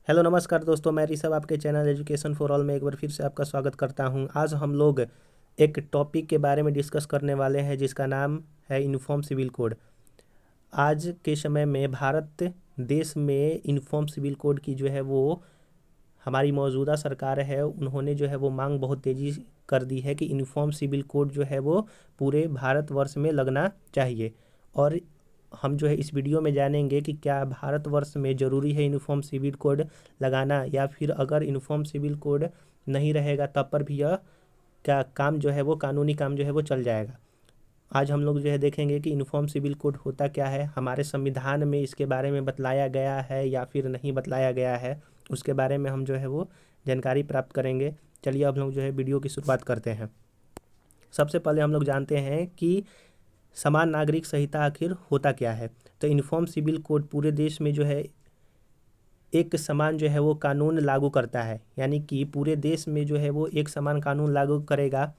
Hello नमस्कार दोस्तों, मैं ऋषभ आपके चैनल एजुकेशन फॉर ऑल में एक बार फिर से आपका स्वागत करता हूं। आज हम लोग एक टॉपिक के बारे में डिस्कस करने वाले हैं जिसका नाम है यूनिफॉर्म सिविल कोड। आज के समय में भारत देश में यूनिफॉर्म सिविल कोड की जो है वो हमारी मौजूदा सरकार है, उन्होंने जो है वो मांग बहुत तेज़ी कर दी है कि यूनिफॉर्म सिविल कोड जो है वो पूरे भारतवर्ष में लगना चाहिए। और हम जो है इस वीडियो में जानेंगे कि क्या भारतवर्ष में ज़रूरी है यूनिफॉर्म सिविल कोड लगाना, या फिर अगर यूनिफॉर्म सिविल कोड नहीं रहेगा तब पर भी यह क्या काम जो है वो कानूनी काम जो है वो चल जाएगा। आज हम लोग जो है देखेंगे कि यूनिफॉर्म सिविल कोड होता क्या है, हमारे संविधान में इसके बारे में बतलाया गया है या फिर नहीं बतलाया गया है, उसके बारे में हम जो है वो जानकारी प्राप्त करेंगे। चलिए अब लोग जो है वीडियो की शुरुआत करते हैं। सबसे पहले हम लोग जानते हैं कि समान नागरिक संहिता आखिर होता क्या है। तो यूनिफॉर्म सिविल कोड पूरे देश में जो है एक समान जो है वो कानून लागू करता है, यानी कि पूरे देश में जो है वो एक समान कानून लागू करेगा।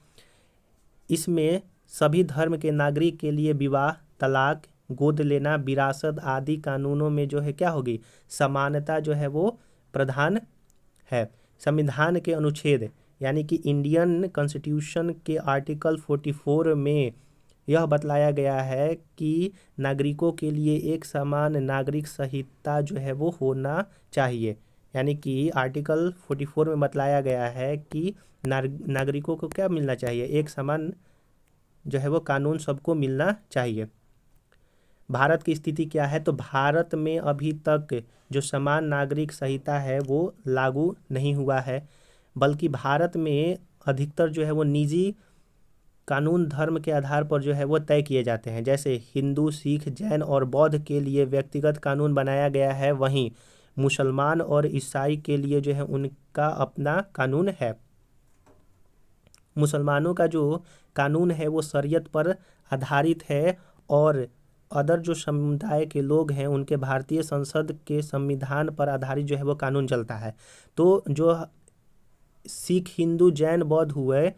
इसमें सभी धर्म के नागरिक के लिए विवाह, तलाक, गोद लेना, विरासत आदि कानूनों में जो है क्या होगी, समानता जो है वो प्रधान है। संविधान के अनुच्छेद यानी कि इंडियन कॉन्स्टिट्यूशन के आर्टिकल 44 में यह बतलाया गया है कि नागरिकों के लिए एक समान नागरिक संहिता जो है वो होना चाहिए। यानी कि आर्टिकल 44 में बतलाया गया है कि नागरिकों को क्या मिलना चाहिए, एक समान जो है वो कानून सबको मिलना चाहिए। भारत की स्थिति क्या है, तो भारत में अभी तक जो समान नागरिक संहिता है वो लागू नहीं हुआ है, बल्कि भारत में अधिकतर जो है वो निजी कानून धर्म के आधार पर जो है वो तय किए जाते हैं। जैसे हिंदू, सिख, जैन और बौद्ध के लिए व्यक्तिगत कानून बनाया गया है, वहीं मुसलमान और ईसाई के लिए जो है उनका अपना कानून है। मुसलमानों का जो कानून है वो शरीयत पर आधारित है, और अदर जो समुदाय के लोग हैं उनके भारतीय संसद के संविधान पर आधारित जो है वो कानून चलता है। तो जो सिख, हिंदू, जैन, बौद्ध हुए,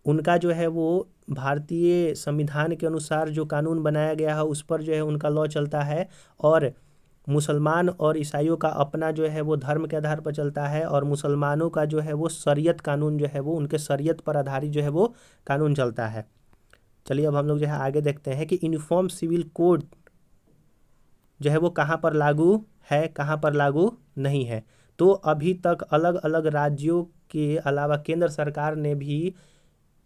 उनका जो है वो भारतीय संविधान के अनुसार जो कानून बनाया गया है उस पर जो है उनका लॉ चलता है। और मुसलमान और ईसाइयों का अपना जो है वो धर्म के आधार पर चलता है, और मुसलमानों का जो है वो शरीयत कानून जो है वो उनके शरीयत पर आधारित जो है वो कानून चलता है। चलिए अब हम लोग जो है आगे देखते हैं कि यूनिफॉर्म सिविल कोड जो है वो कहाँ पर लागू है, कहाँ पर लागू नहीं है। तो अभी तक अलग अलग राज्यों के अलावा केंद्र सरकार ने भी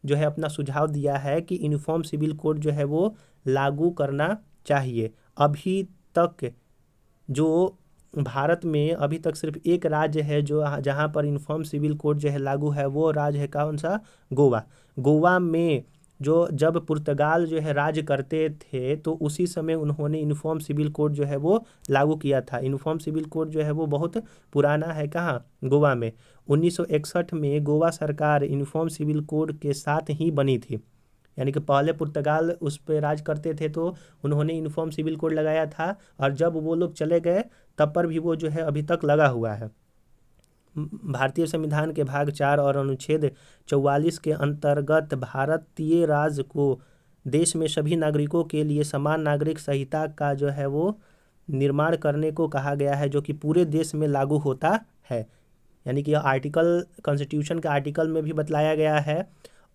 जो है अपना सुझाव दिया है कि यूनिफॉर्म सिविल कोड जो है वो लागू करना चाहिए। अभी तक जो भारत में अभी तक सिर्फ एक राज्य है जो जहाँ पर यूनिफॉर्म सिविल कोड जो है लागू है, वो राज्य है कौन सा, गोवा। गोवा में जो जब पुर्तगाल जो है राज करते थे तो उसी समय उन्होंने यूनिफॉर्म सिविल कोड जो है वो लागू किया था। यूनिफॉर्म सिविल कोड जो है वो बहुत पुराना है, कहाँ, गोवा में। 1961 में गोवा सरकार यूनिफॉर्म सिविल कोड के साथ ही बनी थी, यानी कि पहले पुर्तगाल उस पर राज करते थे तो उन्होंने यूनिफॉर्म सिविल कोड लगाया था, और जब वो लोग चले गए तब पर भी वो जो है अभी तक लगा हुआ है। भारतीय संविधान के भाग 4 और अनुच्छेद 44 के अंतर्गत भारतीय राज्य को देश में सभी नागरिकों के लिए समान नागरिक संहिता का जो है वो निर्माण करने को कहा गया है, जो कि पूरे देश में लागू होता है। यानी कि यह आर्टिकल कॉन्स्टिट्यूशन के आर्टिकल में भी बतलाया गया है।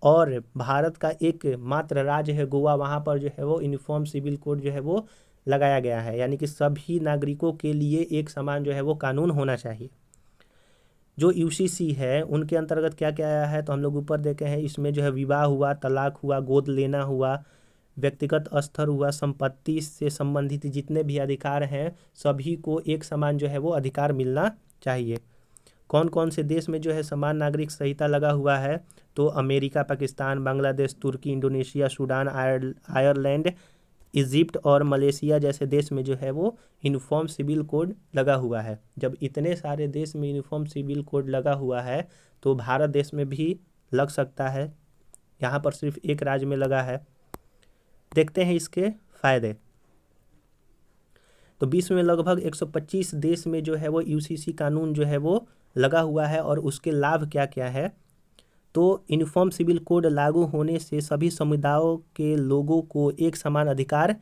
और भारत का एक मात्र राज्य है गोवा, वहाँ पर जो है वो यूनिफॉर्म सिविल कोड जो है वो लगाया गया है, यानी कि सभी नागरिकों के लिए एक समान जो है वो कानून होना चाहिए। जो यूसीसी है उनके अंतर्गत क्या क्या आया है, तो हम लोग ऊपर देखे हैं। इसमें जो है विवाह हुआ, तलाक हुआ, गोद लेना हुआ, व्यक्तिगत स्तर हुआ, संपत्ति से संबंधित जितने भी अधिकार हैं सभी को एक समान जो है वो अधिकार मिलना चाहिए। कौन कौन से देश में जो है समान नागरिक संहिता लगा हुआ है, तो अमेरिका, पाकिस्तान, बांग्लादेश, तुर्की, इंडोनेशिया, सूडान, आयरलैंड, इजिप्ट और मलेशिया जैसे देश में जो है वो यूनिफॉर्म सिविल कोड लगा हुआ है। जब इतने सारे देश में यूनिफॉर्म सिविल कोड लगा हुआ है तो भारत देश में भी लग सकता है, यहाँ पर सिर्फ एक राज्य में लगा है। देखते हैं इसके फायदे। तो विश्व में लगभग 125 देश में जो है वो यूसीसी कानून जो है वो लगा हुआ है, और उसके लाभ क्या क्या है। तो यूनिफॉर्म सिविल कोड लागू होने से सभी समुदायों के लोगों को एक समान अधिकार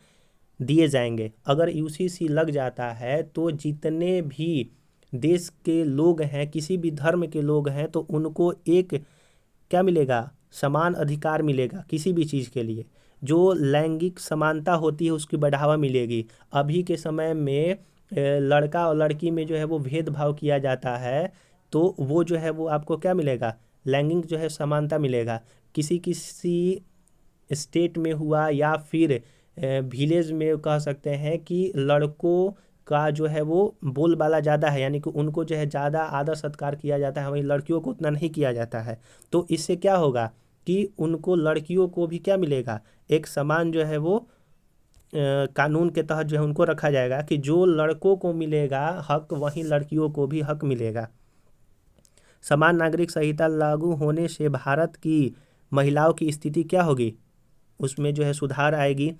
दिए जाएंगे। अगर यूसीसी लग जाता है तो जितने भी देश के लोग हैं, किसी भी धर्म के लोग हैं, तो उनको एक क्या मिलेगा, समान अधिकार मिलेगा किसी भी चीज़ के लिए। जो लैंगिक समानता होती है उसकी बढ़ावा मिलेगी। अभी के समय में लड़का और लड़की में जो है वो भेदभाव किया जाता है, तो वो जो है वो आपको क्या मिलेगा, लैंगिक जो है समानता मिलेगा। किसी किसी स्टेट में हुआ या फिर विलेज में कह सकते हैं कि लड़कों का जो है वो बोलबाला ज़्यादा है, यानी कि उनको जो है ज़्यादा आदर सत्कार किया जाता है, वहीं लड़कियों को उतना नहीं किया जाता है। तो इससे क्या होगा कि उनको, लड़कियों को भी क्या मिलेगा, एक समान जो है वो कानून के तहत जो है उनको रखा जाएगा कि जो लड़कों को मिलेगा हक, वहीं लड़कियों को भी हक मिलेगा। समान नागरिक संहिता लागू होने से भारत की महिलाओं की स्थिति क्या होगी, उसमें जो है सुधार आएगी।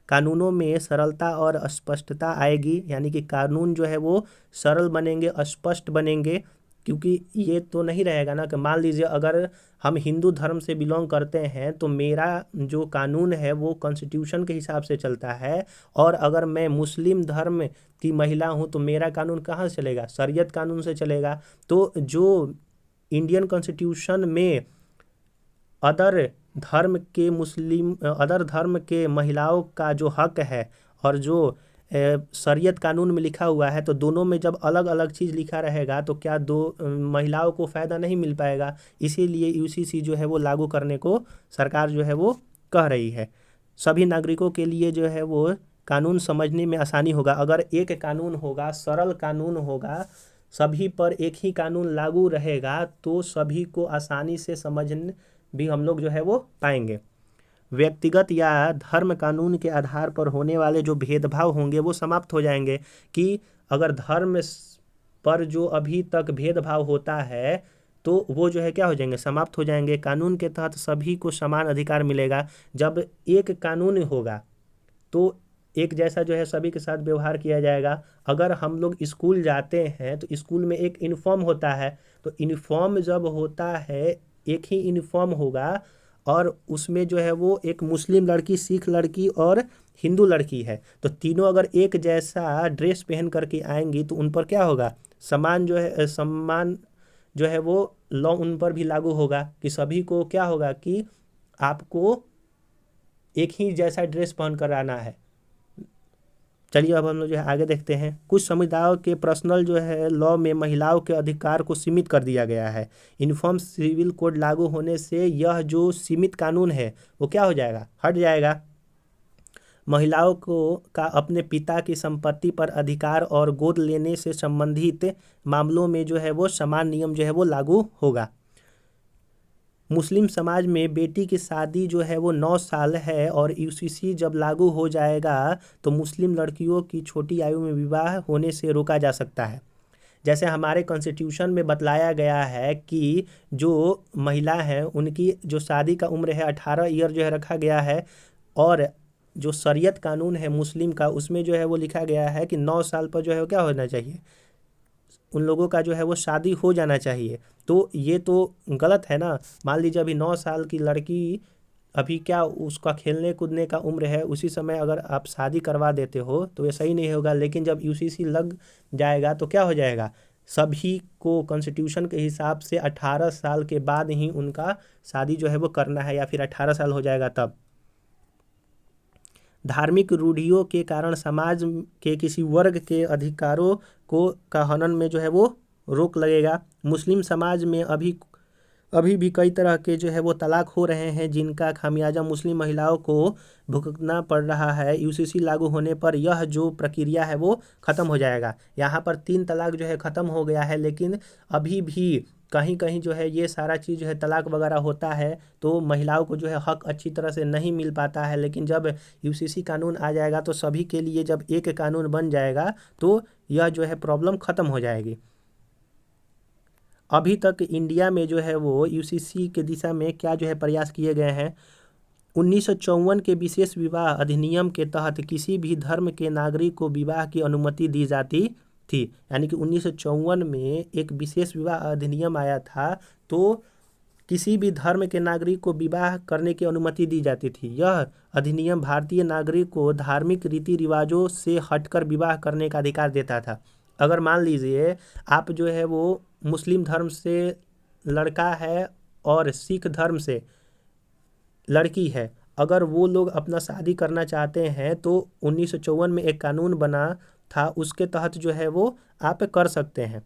कानूनों में सरलता और स्पष्टता आएगी, यानी कि कानून जो है वो सरल बनेंगे, स्पष्ट बनेंगे। क्योंकि ये तो नहीं रहेगा ना कि मान लीजिए अगर हम हिंदू धर्म से बिलोंग करते हैं तो मेरा जो कानून है वो कॉन्स्टिट्यूशन के हिसाब से चलता है, और अगर मैं मुस्लिम धर्म की महिला हूँ तो मेरा कानून कहाँ से चलेगा, शरीयत कानून से चलेगा। तो जो इंडियन कॉन्स्टिट्यूशन में अदर धर्म के महिलाओं का जो हक है और जो शरीयत कानून में लिखा हुआ है, तो दोनों में जब अलग अलग चीज़ लिखा रहेगा तो क्या दो महिलाओं को फ़ायदा नहीं मिल पाएगा। इसीलिए यूसीसी जो है वो लागू करने को सरकार जो है वो कह रही है। सभी नागरिकों के लिए जो है वो कानून समझने में आसानी होगा। अगर एक कानून होगा, सरल कानून होगा, सभी पर एक ही कानून लागू रहेगा, तो सभी को आसानी से समझने भी हम लोग जो है वो पाएंगे। व्यक्तिगत या धर्म कानून के आधार पर होने वाले जो भेदभाव होंगे वो समाप्त हो जाएंगे। कि अगर धर्म पर जो अभी तक भेदभाव होता है तो वो जो है क्या हो जाएंगे, समाप्त हो जाएंगे। कानून के तहत सभी को समान अधिकार मिलेगा। जब एक कानून होगा तो एक जैसा जो है सभी के साथ व्यवहार किया जाएगा। अगर हम लोग स्कूल जाते हैं तो स्कूल में एक यूनिफॉर्म होता है, तो यूनिफॉर्म जब होता है एक ही यूनिफॉर्म होगा, और उसमें जो है वो एक मुस्लिम लड़की, सिख लड़की और हिंदू लड़की है, तो तीनों अगर एक जैसा ड्रेस पहन करके आएंगी तो उन पर क्या होगा, समान जो है, सम्मान जो है वो लॉ उन पर भी लागू होगा। कि सभी को क्या होगा कि आपको एक ही जैसा ड्रेस पहन कर आना है। चलिए अब हम लोग जो है आगे देखते हैं। कुछ समुदायों के पर्सनल जो है लॉ में महिलाओं के अधिकार को सीमित कर दिया गया है। यूनिफॉर्म सिविल कोड लागू होने से यह जो सीमित कानून है वो क्या हो जाएगा, हट जाएगा। महिलाओं को का अपने पिता की संपत्ति पर अधिकार और गोद लेने से संबंधित मामलों में जो है वो समान नियम जो है वो लागू होगा। मुस्लिम समाज में बेटी की शादी जो है वो 9 साल है, और यूसीसी जब लागू हो जाएगा तो मुस्लिम लड़कियों की छोटी आयु में विवाह होने से रोका जा सकता है। जैसे हमारे कॉन्स्टिट्यूशन में बतलाया गया है कि जो महिला है उनकी जो शादी का उम्र है 18 ईयर जो है रखा गया है, और जो शरीयत कानून है मुस्लिम का उसमें जो है वो लिखा गया है कि 9 साल पर जो है वो क्या होना चाहिए, उन लोगों का जो है वो शादी हो जाना चाहिए। तो ये तो गलत है ना। मान लीजिए अभी 9 साल की लड़की, अभी क्या उसका खेलने कूदने का उम्र है, उसी समय अगर आप शादी करवा देते हो तो ये सही नहीं होगा। लेकिन जब यूसीसी लग जाएगा तो क्या हो जाएगा, सभी को कॉन्स्टिट्यूशन के हिसाब से 18 साल के बाद ही उनका शादी जो है वो करना है, या फिर 18 साल हो जाएगा तब। धार्मिक रूढ़ियों के कारण समाज के किसी वर्ग के अधिकारों को का हनन में जो है वो रोक लगेगा। मुस्लिम समाज में अभी भी कई तरह के जो है वो तलाक हो रहे हैं, जिनका खामियाजा मुस्लिम महिलाओं को भुगतना पड़ रहा है। यूसीसी लागू होने पर यह जो प्रक्रिया है वो ख़त्म हो जाएगा। यहाँ पर 3 तलाक जो है ख़त्म हो गया है, लेकिन अभी भी कहीं कहीं जो है ये सारा चीज़ जो है तलाक वगैरह होता है तो महिलाओं को जो है हक अच्छी तरह से नहीं मिल पाता है। लेकिन जब यूसीसी कानून आ जाएगा तो सभी के लिए जब एक कानून बन जाएगा तो यह जो है प्रॉब्लम ख़त्म हो जाएगी। अभी तक इंडिया में जो है वो यूसीसी के दिशा में क्या जो है प्रयास किए गए हैं। 1954 के विशेष विवाह अधिनियम के तहत किसी भी धर्म के नागरिक को विवाह की अनुमति दी जाती थी। यानी कि 1954 में एक विशेष विवाह अधिनियम आया था, तो किसी भी धर्म के नागरिक को विवाह करने की अनुमति दी जाती थी। यह अधिनियम भारतीय नागरिक को धार्मिक रीति रिवाजों से हटकर विवाह करने का अधिकार देता था। अगर मान लीजिए आप जो है वो मुस्लिम धर्म से लड़का है और सिख धर्म से लड़की है, अगर वो लोग अपना शादी करना चाहते हैं तो 1954 में एक कानून बना था, उसके तहत जो है वो आप कर सकते हैं।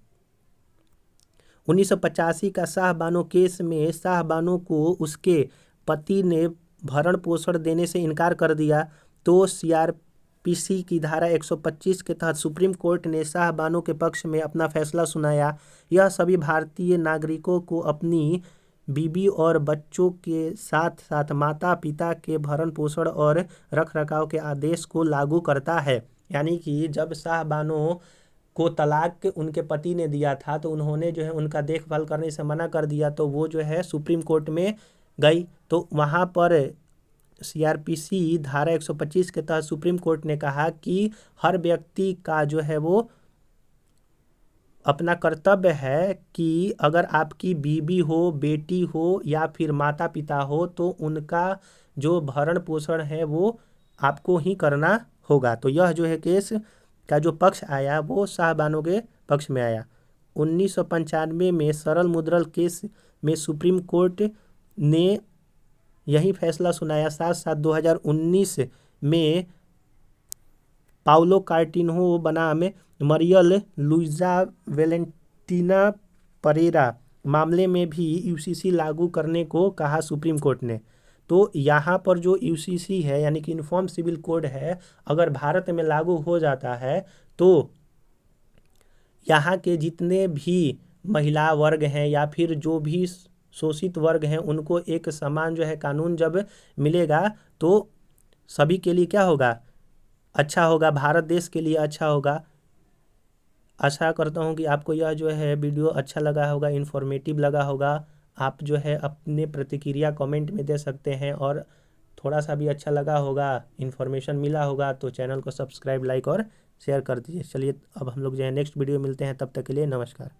1985 का शाहबानो केस में शाहबानो को उसके पति ने भरण पोषण देने से इनकार कर दिया, तो सीआरपीसी की धारा 125 के तहत सुप्रीम कोर्ट ने शाहबानो के पक्ष में अपना फैसला सुनाया। यह सभी भारतीय नागरिकों को अपनी बीवी और बच्चों के साथ साथ माता पिता के भरण पोषण और रखरखाव के आदेश को लागू करता है। यानी कि जब शाहबानो को तलाक उनके पति ने दिया था तो उन्होंने जो है उनका देखभाल करने से मना कर दिया, तो वो जो है सुप्रीम कोर्ट में गई, तो वहाँ पर सीआरपीसी धारा 125 के तहत सुप्रीम कोर्ट ने कहा कि हर व्यक्ति का जो है वो अपना कर्तव्य है कि अगर आपकी बीवी हो, बेटी हो या फिर माता पिता हो तो उनका जो भरण पोषण है वो आपको ही करना होगा। तो यह जो है केस का जो पक्ष आया वो शाहबानो के पक्ष में आया। 1995 में सरल मुद्रल केस में सुप्रीम कोर्ट ने यही फैसला सुनाया। साथ साथ 2019 में पाउलो कार्टिन्हो बनाम मरियल लुइजा वेलेंटीना परेरा मामले में भी यूसीसी लागू करने को कहा सुप्रीम कोर्ट ने। तो यहाँ पर जो यूसीसी है यानी कि यूनिफॉर्म सिविल कोड है, अगर भारत में लागू हो जाता है तो यहाँ के जितने भी महिला वर्ग हैं या फिर जो भी शोषित वर्ग हैं उनको एक समान जो है कानून जब मिलेगा तो सभी के लिए क्या होगा, अच्छा होगा, भारत देश के लिए अच्छा होगा। आशा करता हूँ कि आपको यह जो है वीडियो अच्छा लगा होगा, इन्फॉर्मेटिव लगा होगा। आप जो है अपने प्रतिक्रिया कमेंट में दे सकते हैं, और थोड़ा सा भी अच्छा लगा होगा, इन्फॉर्मेशन मिला होगा तो चैनल को सब्सक्राइब, लाइक और शेयर कर दीजिए। चलिए अब हम लोग जो है नेक्स्ट वीडियो मिलते हैं, तब तक के लिए नमस्कार।